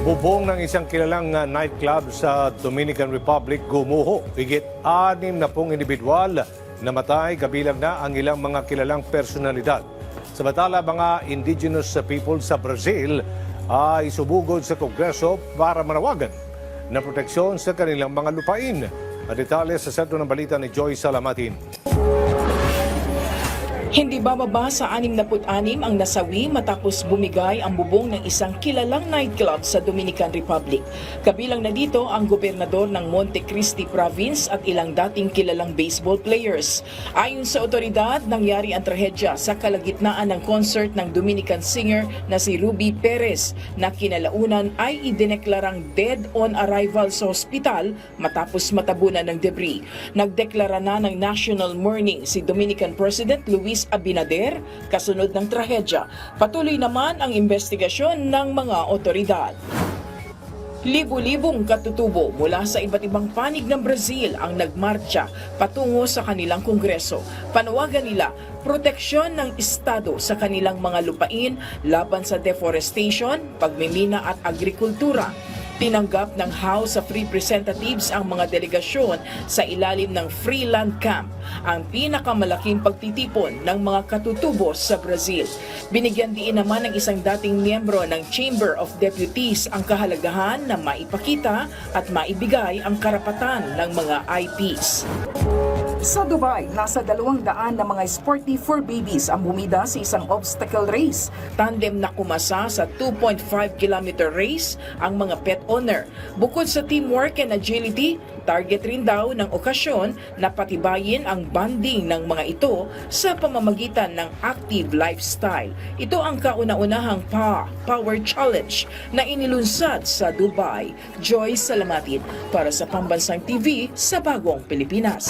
Bubong ng isang kilalang nightclub sa Dominican Republic gumuho. Higit 60 individual namatay, kabilang na ang ilang mga kilalang personalidad. Samantala, mga indigenous people sa Brazil ay sumugod sa Kongreso para manawagan ng proteksyon sa kanilang mga lupain. At detalye sa sentro ng balita ni Joy Salamatin. Hindi bababa sa 66 ang nasawi matapos bumigay ang bubong ng isang kilalang nightclub sa Dominican Republic. Kabilang na dito ang gobernador ng Monte Cristi Province at ilang dating kilalang baseball players. Ayon sa otoridad, nangyari ang trahedya sa kalagitnaan ng concert ng Dominican singer na si Ruby Perez na kinalaunan ay idineklarang dead on arrival sa ospital matapos matabunan ng debris. Nagdeklara na ng national mourning si Dominican President Luis Abinader kasunod ng trahedya. Patuloy naman ang investigasyon ng mga otoridad. Libu-libong katutubo mula sa iba't ibang panig ng Brazil ang nagmarcha patungo sa kanilang kongreso. Panawagan nila proteksyon ng Estado sa kanilang mga lupain laban sa deforestation, pagmimina at agrikultura. Tinanggap ng House of Representatives ang mga delegasyon sa ilalim ng Free Land Camp, ang pinakamalaking pagtitipon ng mga katutubo sa Brazil. Binigyan diin naman ng isang dating miyembro ng Chamber of Deputies ang kahalagahan na maipakita at maibigay ang karapatan ng mga IPs. Sa Dubai, nasa 200 na mga sporty fur babies ang bumida sa isang obstacle race. Tandem na kumasa sa 2.5-kilometer race ang mga pet owner. Bukod sa teamwork and agility, target rin daw ng okasyon na patibayin ang bonding ng mga ito sa pamamagitan ng active lifestyle. Ito ang kauna-unahang Power Challenge na inilunsad sa Dubai. Joy Salamatin para sa Pambansang TV sa Bagong Pilipinas.